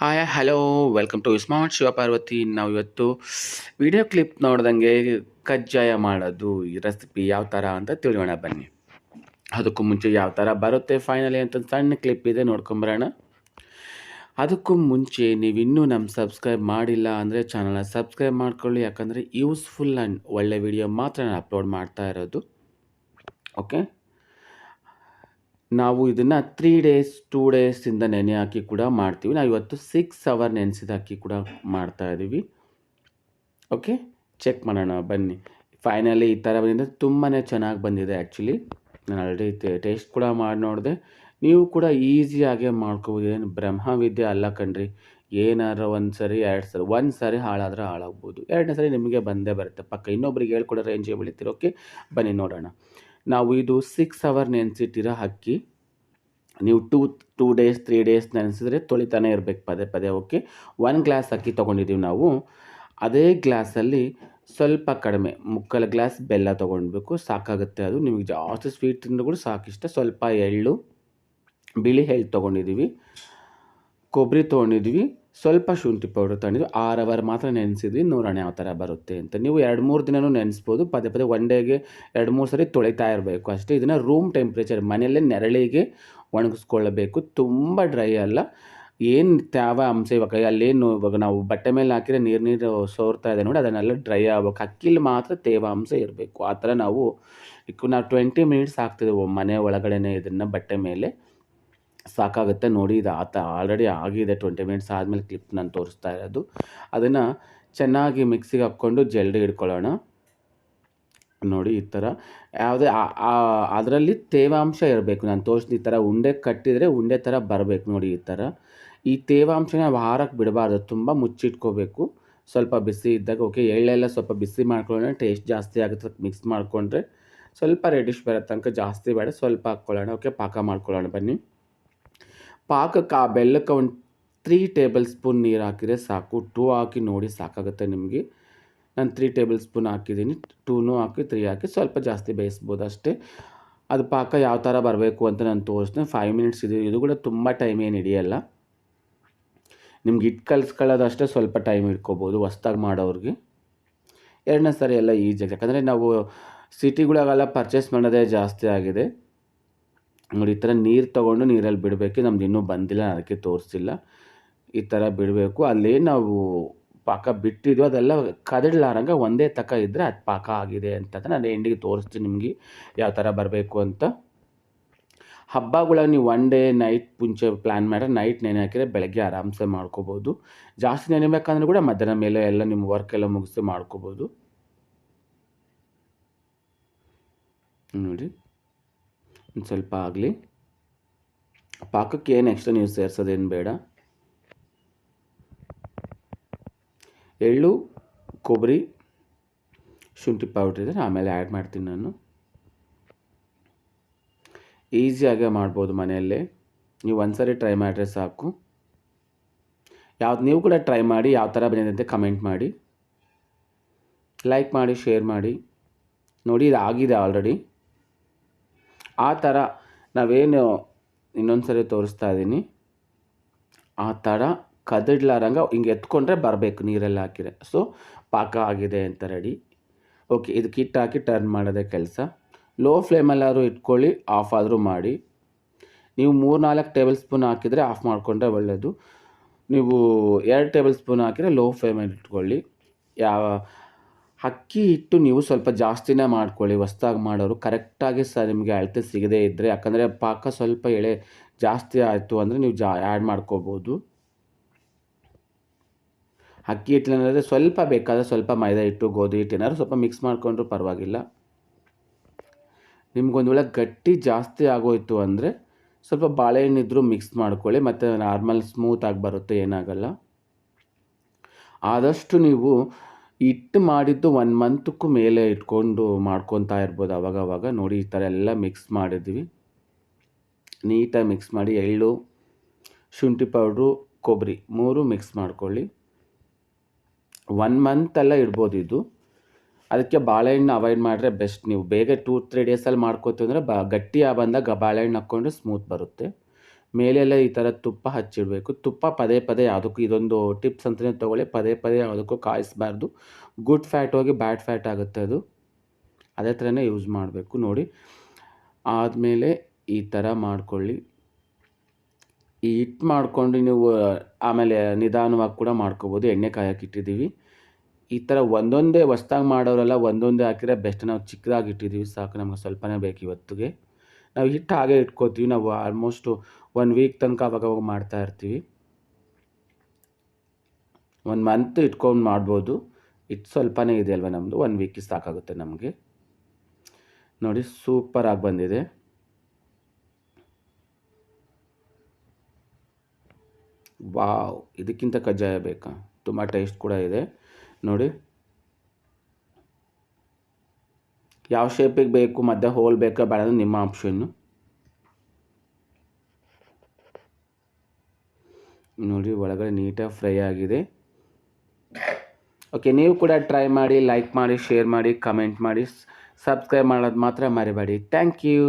Hi hello welcome to smart Shivaparvathi. ನಾವು ಇವತ್ತು video clip ನೋಡ್ದಂಗೆ ಕಜ್ಜಾಯ ಮಾಡೋದು ಈ ರೆಸಿಪಿ ಯಾವ ಥರ ಅಂತ ತಿಳಿಯೋಣ ಬನ್ನಿ. ಅದಕ್ಕೂ ಮುಂಚೆ ಯಾವ ಥರ ಬರುತ್ತೆ ಫೈನಲಿ ಅಂತ ಸಣ್ಣ ಕ್ಲಿಪ್ ಇದೆ, ನೋಡ್ಕೊಂಬರೋಣ. ಅದಕ್ಕೂ ಮುಂಚೆ ನೀವು ಇನ್ನೂ ನಮ್ಮ ಸಬ್ಸ್ಕ್ರೈಬ್ ಮಾಡಿಲ್ಲ ಅಂದರೆ ಚಾನಲ್ನ ಸಬ್ಸ್ಕ್ರೈಬ್ ಮಾಡ್ಕೊಳ್ಳಿ, ಯಾಕಂದರೆ ಯೂಸ್ಫುಲ್ ಆ್ಯಂಡ್ ಒಳ್ಳೆ ವಿಡಿಯೋ ಮಾತ್ರ ನಾನು ಅಪ್ಲೋಡ್ ಮಾಡ್ತಾ ಇರೋದು. ಓಕೆ, ನಾವು ಇದನ್ನು 3 ಡೇಸ್ 2 ಡೇಸಿಂದ ನೆನೆ ಹಾಕಿ ಕೂಡ ಮಾಡ್ತೀವಿ. ನಾವು ಇವತ್ತು 6 ಅವರ್ ನೆನೆಸಿದ ಹಾಕಿ ಕೂಡ ಮಾಡ್ತಾಯಿದ್ದೀವಿ. ಓಕೆ, ಚೆಕ್ ಮಾಡೋಣ ಬನ್ನಿ. ಫೈನಲಿ ಈ ಥರ ಬಂದಿದೆ, ತುಂಬಾ ಚೆನ್ನಾಗಿ ಬಂದಿದೆ. ಆ್ಯಕ್ಚುಲಿ ನಾನು ಆಲ್ರೆಡಿ ಟೇಸ್ಟ್ ಕೂಡ ಮಾಡಿ ನೋಡಿದೆ. ನೀವು ಕೂಡ ಈಸಿಯಾಗೆ ಮಾಡ್ಕೋಬೋದು, ಏನು ಬ್ರಹ್ಮವಿದ್ಯೆ ಅಲ್ಲ ಕಣ್ರಿ. ಏನಾರು ಒಂದು ಸರಿ 2 ಸರಿ, ಒಂದು ಸರಿ ಹಾಳಾದ್ರೆ ಹಾಳಾಗ್ಬೋದು, 2ನೇ ಸರಿ ನಿಮಗೆ ಬಂದೇ ಬರುತ್ತೆ ಪಕ್ಕ. ಇನ್ನೊಬ್ರಿಗೆ ಹೇಳ್ಕೊಡೋ ರೇಂಜಿಗೆ ಬೆಳಿತೀರ. ಓಕೆ ಬನ್ನಿ ನೋಡೋಣ. ನಾವು ಇದು 6 ಅವರ್ ನೆನೆಸಿಟ್ಟಿರೋ ಅಕ್ಕಿ. ನೀವು 2 ಡೇಸ್ 3 ಡೇಸ್ ನೆನೆಸಿದ್ರೆ ತೊಳಿತಾನೆ ಇರಬೇಕು ಪದೇ ಪದೇ. ಓಕೆ, 1 ಗ್ಲಾಸ್ ಅಕ್ಕಿ ತೊಗೊಂಡಿದ್ದೀವಿ ನಾವು. ಅದೇ ಗ್ಲಾಸಲ್ಲಿ ಸ್ವಲ್ಪ ಕಡಿಮೆ 3/4 ಗ್ಲಾಸ್ ಬೆಲ್ಲ ತೊಗೊಳ್ಬೇಕು, ಸಾಕಾಗುತ್ತೆ. ಅದು ನಿಮಗೆ ಜಾಸ್ತಿ ಸ್ವೀಟ್ ತಿಂದರೂ ಕೂಡ ಸಾಕಿಷ್ಟ. ಸ್ವಲ್ಪ ಎಳ್ಳು, ಬಿಳಿ ಎಳ್ಳು ತೊಗೊಂಡಿದ್ದೀವಿ, ಕೊಬ್ಬರಿ ತೊಗೊಂಡಿದ್ವಿ, ಸ್ವಲ್ಪ ಶುಂಠಿ ಪೌಡರ್ ತೊಗೊಂಡಿದ್ವಿ. 6 ಅವರ್ ಮಾತ್ರ ನೆನೆಸಿದ್ವಿ. ನೋಡೋಣ ಯಾವ ಥರ ಬರುತ್ತೆ ಅಂತ. ನೀವು 2-3 ದಿನವೂ ನೆನೆಸ್ಬೋದು. ಪದೇ ಪದೇ 1 ಡೇಗೆ 2-3 ಸರಿ ತೊಳಿತಾ ಇರಬೇಕು ಅಷ್ಟೇ. ಇದನ್ನು ರೂಮ್ ಟೆಂಪ್ರೇಚರ್ ಮನೆಯಲ್ಲೇ ನೆರಳಿಗೆ ಒಣಗಿಸ್ಕೊಳ್ಳಬೇಕು, ತುಂಬ ಡ್ರೈ ಅಲ್ಲ. ಏನು ತೇವ ಅಂಶ ಇವಾಗ ನಾವು ಬಟ್ಟೆ ಮೇಲೆ ಹಾಕಿದ್ರೆ ನೀರು ಸೋರ್ತಾ ಇದೆ ನೋಡಿ, ಅದನ್ನೆಲ್ಲ ಡ್ರೈ ಆಗ್ಬೇಕು. ಅಕ್ಕಿಲಿ ಮಾತ್ರ ತೇವಾಂಶ ಇರಬೇಕು. ಆ ಥರ ನಾವು 20 ಮಿನಿಟ್ಸ್ ಹಾಕ್ತಿದ್ದೆವು ಮನೆ ಒಳಗಡೆ ಇದನ್ನು ಬಟ್ಟೆ ಮೇಲೆ, ಸಾಕಾಗುತ್ತೆ. ನೋಡಿ ಇದು ಆಲ್ರೆಡಿ ಆಗಿದೆ. 20 ಮಿನಿಟ್ಸ್ ಆದಮೇಲೆ ಕ್ಲಿಪ್ ನಾನು ತೋರಿಸ್ತಾ ಇರೋದು. ಅದನ್ನು ಚೆನ್ನಾಗಿ ಮಿಕ್ಸಿಗೆ ಹಾಕ್ಕೊಂಡು ಜಲ್ದಿ ಇಟ್ಕೊಳ್ಳೋಣ. ನೋಡಿ ಈ ಥರ ಯಾವುದೇ ಅದರಲ್ಲಿ ತೇವಾಂಶ ಇರಬೇಕು. ನಾನು ತೋರಿಸ್ತೀನಿ, ಈ ಥರ ಉಂಡೆ ಕಟ್ಟಿದರೆ ಉಂಡೆ ಥರ ಬರಬೇಕು ನೋಡಿ. ಈ ಥರ ಈ ತೇವಾಂಶನ ಹಾರಕ್ಕೆ ಬಿಡಬಾರ್ದು, ತುಂಬ ಮುಚ್ಚಿಟ್ಕೋಬೇಕು. ಸ್ವಲ್ಪ ಬಿಸಿ ಇದ್ದಾಗ. ಓಕೆ, ಎಳ್ಳೆಲ್ಲ ಸ್ವಲ್ಪ ಬಿಸಿ ಮಾಡ್ಕೊಳ್ಳೋಣ, ಟೇಸ್ಟ್ ಜಾಸ್ತಿ ಆಗುತ್ತೆ. ಮಿಕ್ಸ್ ಮಾಡಿಕೊಂಡ್ರೆ ಸ್ವಲ್ಪ ರೆಡಿಶ್ ಬರೋ ತನಕ, ಜಾಸ್ತಿ ಬೇಡ, ಸ್ವಲ್ಪ ಹಾಕ್ಕೊಳ್ಳೋಣ. ಓಕೆ, ಪಾಕ ಮಾಡ್ಕೊಳ್ಳೋಣ ಬನ್ನಿ. ಪಾಕಕ್ಕೆ ಆ ಬೆಲ್ಲಕ್ಕೆ ಒಂದು 3 ಟೇಬಲ್ ಸ್ಪೂನ್ ನೀರು ಹಾಕಿದರೆ ಸಾಕು. 2 ಹಾಕಿ ನೋಡಿ, ಸಾಕಾಗುತ್ತೆ ನಿಮಗೆ. ನಾನು 3 ಟೇಬಲ್ ಸ್ಪೂನ್ ಹಾಕಿದ್ದೀನಿ. 2 ಹಾಕಿ 3 ಹಾಕಿ ಸ್ವಲ್ಪ ಜಾಸ್ತಿ ಬೇಯಿಸ್ಬೋದು ಅಷ್ಟೇ. ಅದು ಪಾಕ ಯಾವ ಥರ ಬರಬೇಕು ಅಂತ ನಾನು ತೋರಿಸ್ತೀನಿ. 5 ಮಿನಿಟ್ಸ್ ಇದು ಕೂಡ ತುಂಬ ಟೈಮ್ ಏನು ಹಿಡಿಯಲ್ಲ. ನಿಮ್ಗೆ ಹಿಟ್ಟು ಕಲಿಸ್ಕೊಳ್ಳೋದಷ್ಟೇ ಸ್ವಲ್ಪ ಟೈಮ್ ಇಟ್ಕೋಬೋದು ಹೊಸ್ದಾಗಿ ಮಾಡೋರಿಗೆ. 2ನೇ ಸರಿ ಎಲ್ಲ ಈಸಿಯಾಗಿ, ಯಾಕಂದರೆ ನಾವು ಸಿಟಿಗಳಿಗೆಲ್ಲ ಪರ್ಚೇಸ್ ಮಾಡೋದೇ ಜಾಸ್ತಿ ಆಗಿದೆ. ನೋಡಿ ಈ ಥರ ನೀರು ತೊಗೊಂಡು ನೀರಲ್ಲಿ ಬಿಡಬೇಕು. ನಮ್ದು ಇನ್ನೂ ಬಂದಿಲ್ಲ, ಅದಕ್ಕೆ ತೋರಿಸಿಲ್ಲ. ಈ ಥರ ಬಿಡಬೇಕು. ಅಲ್ಲೇ ನಾವು ಪಾಕ ಬಿಟ್ಟಿದ್ವಿ ಅದೆಲ್ಲ ಕದಡ್ಲಾರಂಗೆ ಒಂದೇ ತಕ ಇದ್ದರೆ ಅದು ಪಾಕ ಆಗಿದೆ ಅಂತ ನಾನು ಎಂಡಿಗೆ ತೋರಿಸ್ತೀನಿ ನಿಮಗೆ ಯಾವ ಥರ ಬರಬೇಕು ಅಂತ. ಹಬ್ಬಗಳ ನೀವು 1 ಡೇ ನೈಟ್ ಮುಂಚೆ ಪ್ಲ್ಯಾನ್ ಮಾಡಿದ್ರೆ ನೈಟ್ ನೆನೆ ಹಾಕಿದರೆ ಬೆಳಗ್ಗೆ ಆರಾಮ್ಸೆ ಮಾಡ್ಕೋಬೋದು. ಜಾಸ್ತಿ ನೆನೆಬೇಕಂದ್ರೆ ಕೂಡ ಮಧ್ಯಾಹ್ನ ಮೇಲೆ ಎಲ್ಲ ನಿಮ್ಮ ವರ್ಕ್ ಎಲ್ಲ ಮುಗಿಸಿ ಮಾಡ್ಕೋಬೋದು. ನೋಡಿ ಒಂದು ಸ್ವಲ್ಪ ಆಗಲಿ. ಪಾಕಕ್ಕೆ ಏನು ಎಕ್ಸ್ಟ್ರಾ ನೀವು ಸೇರಿಸೋದೇನು ಬೇಡ. ಎಳ್ಳು, ಕೊಬ್ಬರಿ, ಶುಂಠಿ ಪೌಡ್ರ್ ಇದ್ದರೆ ಆಮೇಲೆ ಆ್ಯಡ್ ಮಾಡ್ತೀನಿ ನಾನು. ಈಸಿಯಾಗೆ ಮಾಡ್ಬೋದು ಮನೆಯಲ್ಲೇ. ನೀವು ಒಂದು ಸರಿ ಟ್ರೈ ಮಾಡಿದ್ರೆ ಸಾಕು. ನೀವು ಕೂಡ ಟ್ರೈ ಮಾಡಿ, ಯಾವ ಥರ ಬಂದಿದೆ ಅಂತ ಕಮೆಂಟ್ ಮಾಡಿ, ಲೈಕ್ ಮಾಡಿ, ಶೇರ್ ಮಾಡಿ. ನೋಡಿ ಇದು ಆಗಿದೆ ಆಲ್ರೆಡಿ. ಆ ಥರ ನಾವೇನು ಇನ್ನೊಂದು ಸರಿ ತೋರಿಸ್ತಾ ಇದ್ದೀನಿ, ಆ ಥರ ಕದಡ್ಲಾರಂಗೆ ಹಿಂಗೆ ಎತ್ಕೊಂಡ್ರೆ ಬರಬೇಕು ನೀರೆಲ್ಲ ಹಾಕಿದ್ರೆ. ಸೊ ಪಾಕ ಆಗಿದೆ ಅಂತ ರೆಡಿ. ಓಕೆ, ಇದಕ್ಕೆ ಹಿಟ್ಟು ಹಾಕಿ ಟರ್ನ್ ಮಾಡೋದೇ ಕೆಲಸ. ಲೋ ಫ್ಲೇಮಲ್ಲಾದರೂ ಇಟ್ಕೊಳ್ಳಿ, ಆಫ್ ಆದರೂ ಮಾಡಿ. ನೀವು 3-4 ಟೇಬಲ್ ಸ್ಪೂನ್ ಹಾಕಿದರೆ ಆಫ್ ಮಾಡಿಕೊಂಡ್ರೆ ಒಳ್ಳೆಯದು. ನೀವು 2 ಟೇಬಲ್ ಸ್ಪೂನ್ ಹಾಕಿದರೆ ಲೋ ಫ್ಲೇಮಲ್ಲಿ ಇಟ್ಕೊಳ್ಳಿ. ಅಕ್ಕಿ ಹಿಟ್ಟು ನೀವು ಸ್ವಲ್ಪ ಜಾಸ್ತಿನೇ ಮಾಡ್ಕೊಳ್ಳಿ. ಹೊಸ್ದಾಗಿ ಮಾಡೋರು ಕರೆಕ್ಟಾಗಿ ನಿಮಗೆ ಅಳತೆ ಸಿಗದೇ ಇದ್ದರೆ, ಯಾಕಂದರೆ ಪಾಕ ಸ್ವಲ್ಪ ಎಳೆ ಜಾಸ್ತಿ ಆಯಿತು ಅಂದರೆ ನೀವು ಆ್ಯಡ್ ಮಾಡ್ಕೋಬೋದು. ಅಕ್ಕಿ ಹಿಟ್ಟಿನಂದರೆ ಸ್ವಲ್ಪ ಬೇಕಾದರೆ ಸ್ವಲ್ಪ ಮೈದಾ ಹಿಟ್ಟು, ಗೋಧಿ ಹಿಟ್ಟು ಏನಾದ್ರು ಸ್ವಲ್ಪ ಮಿಕ್ಸ್ ಮಾಡಿಕೊಂಡ್ರೂ ಪರವಾಗಿಲ್ಲ. ನಿಮ್ಗೊಂದು ವೇಳೆ ಗಟ್ಟಿ ಜಾಸ್ತಿ ಆಗೋಯಿತು ಅಂದರೆ ಸ್ವಲ್ಪ ಬಾಳೆಹಣ್ಣಿದ್ರೂ ಮಿಕ್ಸ್ ಮಾಡ್ಕೊಳ್ಳಿ, ಮತ್ತು ನಾರ್ಮಲ್ ಸ್ಮೂತಾಗಿ ಬರುತ್ತೆ, ಏನಾಗಲ್ಲ. ಆದಷ್ಟು ನೀವು ಹಿಟ್ಟು ಮಾಡಿದ್ದು 1 ಮಂತಕ್ಕೂ ಮೇಲೆ ಇಟ್ಕೊಂಡು ಮಾಡ್ಕೊತಾ ಇರ್ಬೋದು ಅವಾಗವಾಗ. ನೋಡಿ ಈ ಥರ ಎಲ್ಲ ಮಿಕ್ಸ್ ಮಾಡಿದ್ವಿ. ನೀಟಾಗಿ ಮಿಕ್ಸ್ ಮಾಡಿ ಎಳ್ಳು, ಶುಂಠಿ ಪೌಡ್ರು, ಕೊಬ್ಬರಿ 3 ಮಿಕ್ಸ್ ಮಾಡ್ಕೊಳ್ಳಿ. 1 ಮಂತೆಲ್ಲ ಇಡ್ಬೋದು ಇದು. ಅದಕ್ಕೆ ಬಾಳೆಹಣ್ಣು ಅವಾಯ್ಡ್ ಮಾಡಿದ್ರೆ ಬೆಸ್ಟ್. ನೀವು ಬೇಗ 2-3 ಡೇಸಲ್ಲಿ ಮಾಡ್ಕೋತೀವಿ ಅಂದರೆ ಗಟ್ಟಿ ಬಂದಾಗ ಬಾಳೆಹಣ್ಣು ಹಾಕ್ಕೊಂಡ್ರೆ ಸ್ಮೂತ್ ಬರುತ್ತೆ. ಮೇಲೆಲ್ಲ ಈ ಥರ ತುಪ್ಪ ಹಚ್ಚಿಡಬೇಕು. ತುಪ್ಪ ಪದೇ ಪದೇ ಯಾವುದಕ್ಕೂ, ಇದೊಂದು ಟಿಪ್ಸ್ ಅಂತಲೇ ತೊಗೊಳ್ಳಿ, ಪದೇ ಪದೇ ಯಾವುದಕ್ಕೂ ಕಾಯಿಸಬಾರ್ದು. ಗುಡ್ ಫ್ಯಾಟ್ ಹೋಗಿ ಬ್ಯಾಡ್ ಫ್ಯಾಟ್ ಆಗುತ್ತೆ ಅದು. ಅದೇ ಥರನೇ ಯೂಸ್ ಮಾಡಬೇಕು ನೋಡಿ. ಆದಮೇಲೆ ಈ ಥರ ಮಾಡ್ಕೊಳ್ಳಿ. ಈ ಹಿಟ್ಟು ಮಾಡ್ಕೊಂಡು ನೀವು ಆಮೇಲೆ ನಿಧಾನವಾಗಿ ಕೂಡ ಮಾಡ್ಕೋಬೋದು. ಎಣ್ಣೆ ಕಾಯಕ್ಕೆ ಇಟ್ಟಿದ್ದೀವಿ. ಈ ಥರ ಒಂದೊಂದೇ ಹೊಸ್ದಾಗಿ ಮಾಡೋರೆಲ್ಲ ಒಂದೊಂದೇ ಹಾಕಿದ್ರೆ ಬೆಸ್ಟ್. ನಾವು ಚಿಕ್ಕದಾಗಿ ಇಟ್ಟಿದ್ದೀವಿ ಸಾಕು, ನಮಗೆ ಸ್ವಲ್ಪನೇ ಬೇಕು ಇವತ್ತಿಗೆ. ನಾವು ಹಿಟ್ಟು ಹಾಗೆ ಇಟ್ಕೋತೀವಿ. ನಾವು ಆಲ್ಮೋಸ್ಟು 1 ವೀಕ್ ತನಕ ಅವಾಗ ಮಾಡ್ತಾ ಇರ್ತೀವಿ. 1 ಮಂತ್ ಇಟ್ಕೊಂಡು ಮಾಡ್ಬೋದು. ಹಿಟ್ಟು ಸ್ವಲ್ಪನೇ ಇದೆ ಅಲ್ವ ನಮ್ಮದು, 1 ವೀಕಿಗೆ ಸಾಕಾಗುತ್ತೆ ನಮಗೆ. ನೋಡಿ ಸೂಪರಾಗಿ ಬಂದಿದೆ. ವಾವ್, ಇದಕ್ಕಿಂತ ಕಜ್ಜಾಯ ಬೇಕಾ? ತುಂಬ ಟೇಸ್ಟ್ ಕೂಡ ಇದೆ ನೋಡಿ. ಯಾವ ಶೇಪಿಗೆ ಬೇಕು, ಮಧ್ಯೆ ಹೋಲ್ ಬೇಕಾ ಬೇಡ ಅಂದರೆ ನಿಮ್ಮ ಆಪ್ಷನ್ನು. ನೋಡಿ ಒಳಗಡೆ ನೀಟಾಗಿ ಫ್ರೈ ಆಗಿದೆ. ಓಕೆ, ನೀವು ಕೂಡ ಟ್ರೈ ಮಾಡಿ, ಲೈಕ್ ಮಾಡಿ, ಶೇರ್ ಮಾಡಿ, ಕಮೆಂಟ್ ಮಾಡಿ, ಸಬ್ಸ್ಕ್ರೈಬ್ ಮಾಡೋದು ಮಾತ್ರ ಮರಿಬೇಡಿ. Thank you.